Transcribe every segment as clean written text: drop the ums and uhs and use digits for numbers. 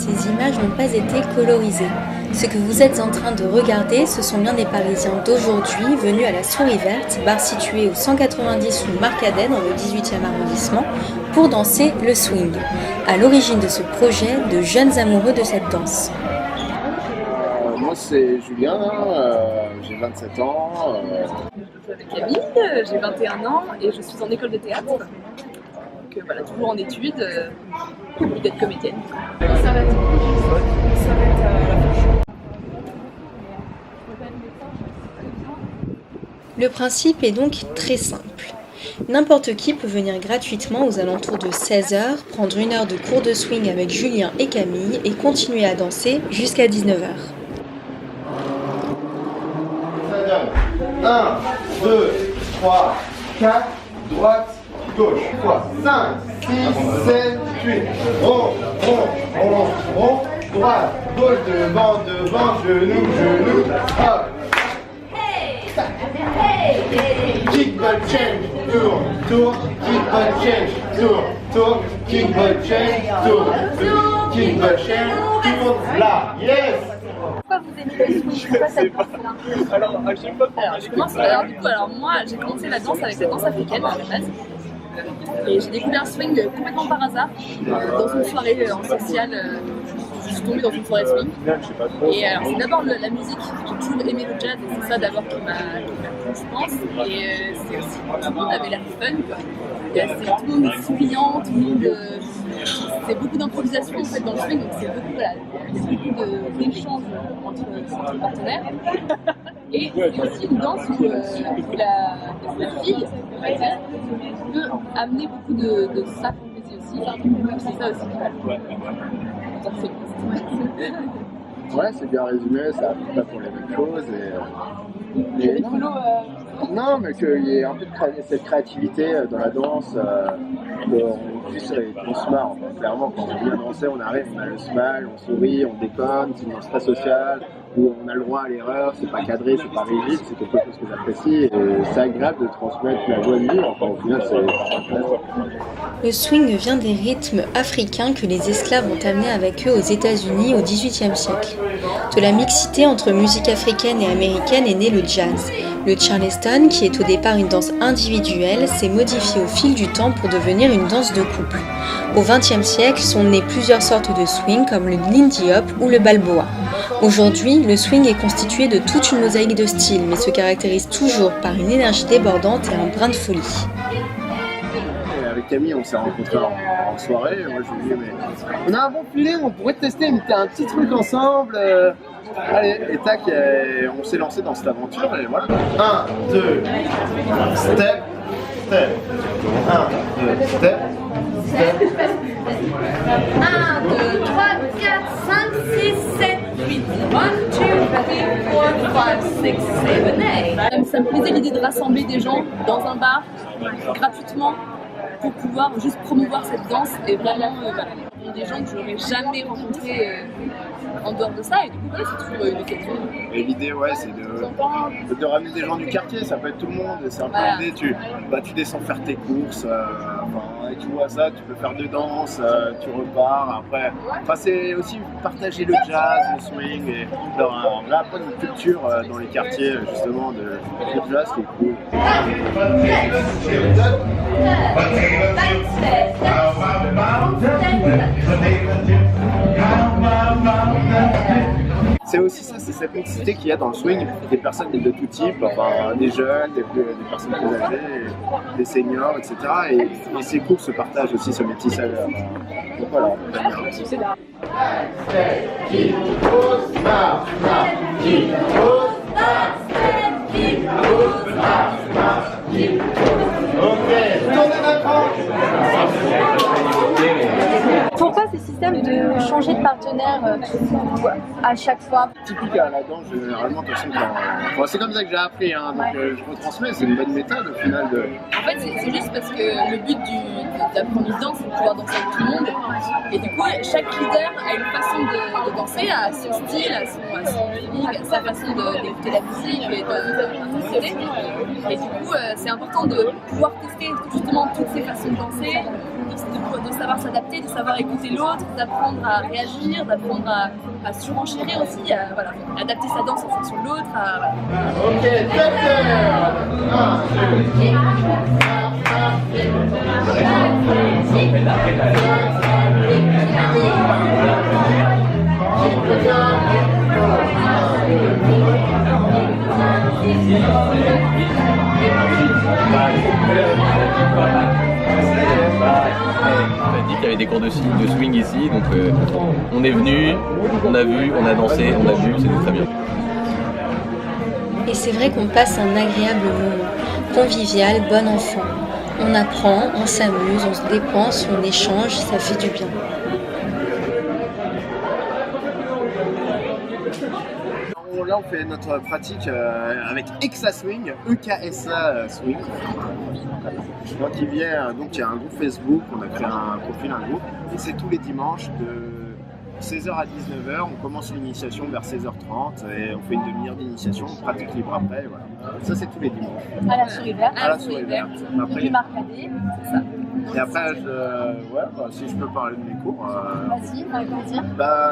ces images n'ont pas été colorisées. Ce que vous êtes en train de regarder, ce sont bien des Parisiens d'aujourd'hui venus à la Souris Verte, bar situé au 190 rue Marcadet dans le 18e arrondissement, pour danser le swing. À l'origine de ce projet, de jeunes amoureux de cette danse. Moi c'est Julien, j'ai 27 ans. Je m'appelle Camille, j'ai 21 ans et je suis en école de théâtre. Donc voilà, toujours en études, envie d'être comédienne. Ça va être Le principe est donc très simple. N'importe qui peut venir gratuitement aux alentours de 16h, prendre une heure de cours de swing avec Julien et Camille et continuer à danser jusqu'à 19h. 1, 2, 3, 4, droite, gauche. 5, 6, 7, 8. Rond, droite, gauche, devant, genou, hop. Kick ball change, tour, kick ball change, tour, kick ball change, tour, kick ball change, tour, là, yes. Pourquoi vous aimez le swing? Pourquoi cette danse-là? Alors, moi, j'ai commencé la danse avec la danse africaine à la base. Et j'ai découvert le swing complètement par hasard, dans une soirée en sociale. Je suis tombée dans une soirée swing. Et alors, c'est d'abord la musique. J'ai toujours aimé le jazz et c'est ça d'abord qui m'a plu, je pense. Et c'est aussi tout le monde avait l'air fun. Tout le monde est souriant, tout le monde. C'est beaucoup d'improvisation en fait dans le swing, donc c'est beaucoup, voilà, d'échanges entre partenaires. Et c'est aussi une danse où la fille, on va dire, peut amener beaucoup de sa fantaisie aussi. C'est ça aussi qui va le Ouais, c'est bien résumé, ça applique pas pour les mêmes choses. Non, mais qu'il y ait un peu de cette créativité dans la danse, qu'on puisse on se marre. Clairement, quand on vient danser, on arrive, on a le smile, on sourit, on déconne, c'est une danse très sociale, où on a le droit à l'erreur, c'est pas cadré, c'est pas rigide, c'est quelque chose que j'apprécie. Et c'est agréable de transmettre la joie de vivre, enfin au final c'est intéressant. Le swing vient des rythmes africains que les esclaves ont amenés avec eux aux États-Unis au XVIIIe siècle. De la mixité entre musique africaine et américaine est né le jazz. Le charleston, qui est au départ une danse individuelle, s'est modifié au fil du temps pour devenir une danse de couple. Au XXe siècle sont nées plusieurs sortes de swing comme le lindy hop ou le balboa. Aujourd'hui, le swing est constitué de toute une mosaïque de styles, mais se caractérise toujours par une énergie débordante et un brin de folie. Avec Camille, on s'est rencontrés en soirée. Moi, je lui ai dit, mais on a un bon feeling, on pourrait tester un petit truc ensemble. Allez, et tac, on s'est lancé dans cette aventure et voilà. 1, 2, step. 1, 2, step. 1, 2, 3, 4, 5, 6, 7, 8. 1, 2, 3, 4, 5, 6, 7, 8. Ça me plaisait l'idée de rassembler des gens dans un bar gratuitement pour pouvoir juste promouvoir cette danse et vraiment des gens que je n'aurais jamais rencontrés en dehors de ça, et du coup c'est toujours une occasion. Et l'idée c'est de ramener des gens du quartier, ça peut être tout le monde, c'est un peu l'idée, tu descends faire tes courses, et tu vois ça, tu peux faire de danse, tu repars, après, c'est aussi partager le jazz, le swing, et on a après une culture dans les quartiers justement de jazz qui est cool. C'est aussi ça, c'est cette mixité qu'il y a dans le swing, des personnes de tout type, des jeunes, des personnes plus âgées, des seniors, etc. Et ces cours se partagent aussi ce métissage. Donc voilà, on peut bien. Pourquoi ces systèmes de changer de partenaire à chaque fois? Typique à la danse, généralement, de toute façon, c'est comme ça que j'ai appris, donc je retransmets, c'est une bonne méthode au final. En fait, c'est juste parce que le but d'apprendre une danse, c'est de pouvoir danser avec tout le monde. Et du coup, chaque leader a une façon de danser, a son style, a son feeling, a sa façon d'écouter la musique et de fonctionner. Et du coup, c'est important de pouvoir tester justement toutes ces façons de danser, de savoir s'adapter, de savoir écouter l'autre, d'apprendre à réagir, d'apprendre à surenchérir aussi, à voilà, adapter sa danse en fonction de l'autre. Voilà. Ok, docteur. On a dit qu'il y avait des cours de swing ici, donc on est venu, on a vu, on a dansé, on a vu, c'était très bien. Et c'est vrai qu'on passe un agréable moment, convivial, bon enfant. On apprend, on s'amuse, on se dépense, on échange, ça fait du bien. Là, on fait notre pratique avec EXA Swing, EKSA Swing. Donc, il y a un groupe Facebook, on a créé un profil, un groupe, et c'est tous les dimanches de 16h à 19h. On commence l'initiation vers 16h30 et on fait une demi-heure d'initiation, on pratique libre après. Voilà. Ça, c'est tous les dimanches. À la souris verte. À la souris verte. Après, les marcadés, c'est ça. Et après, si je peux parler de mes cours. Vas-y, avec plaisir.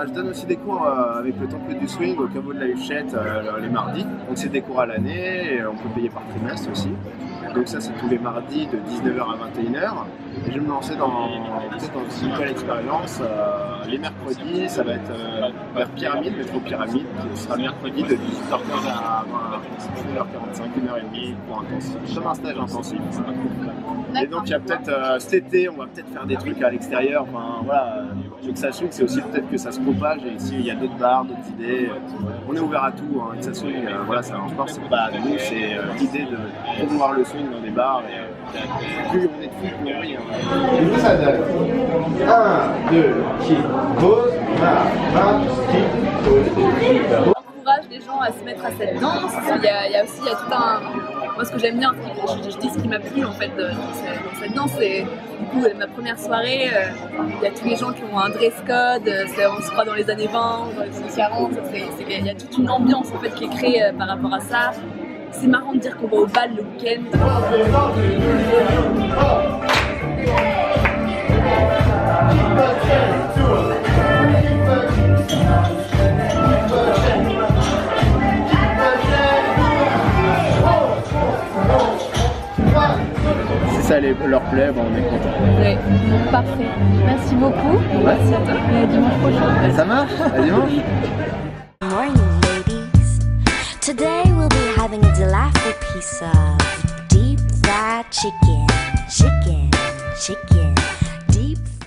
Je donne aussi des cours avec le Temple du Swing au caveau de la Huchette les mardis. Donc c'est des cours à l'année et on peut payer par trimestre aussi. Donc ça c'est tous les mardis de 19h à 21h. Et je vais me lancer dans une nouvelle expérience. Les mercredis, ça va être vers Pyramide, métro Pyramide. Ce sera mercredi de 18h15 à 1h45, 1h30 pour intensif. Comme un stage intensif. Et donc il y a peut-être cet été, on va peut-être faire des trucs à l'extérieur. Enfin voilà, EXA Swing, c'est aussi peut-être que ça se propage. Et ici il y a d'autres bars, d'autres idées. On est ouvert à tout. EXA Swing, voilà, ça encore c'est pas nous, c'est l'idée de promouvoir le swing dans des bars. Et plus on est de fous, plus on rit. Et vous ça donne 1, 2, kick, pause, marche, kick, pause. Encourage les gens à se mettre à cette danse. Il y a tout un. Moi, ce que j'aime bien, je dis ce qui m'a plu en fait dans cette danse, c'est du coup ma première soirée. Il y a tous les gens qui ont un dress code. On se croit dans les années 20, dans les années 40. Il y a toute une ambiance en fait qui est créée par rapport à ça. C'est marrant de dire qu'on va au bal le week-end. Si ça leur plaît, on est content. Ouais. Parfait. Merci beaucoup. Merci à toi. Et à dimanche prochain. Ça marche? À dimanche. Morning, ladies. Today we'll be having a delightful piece of deep fried chicken. Chicken, chicken.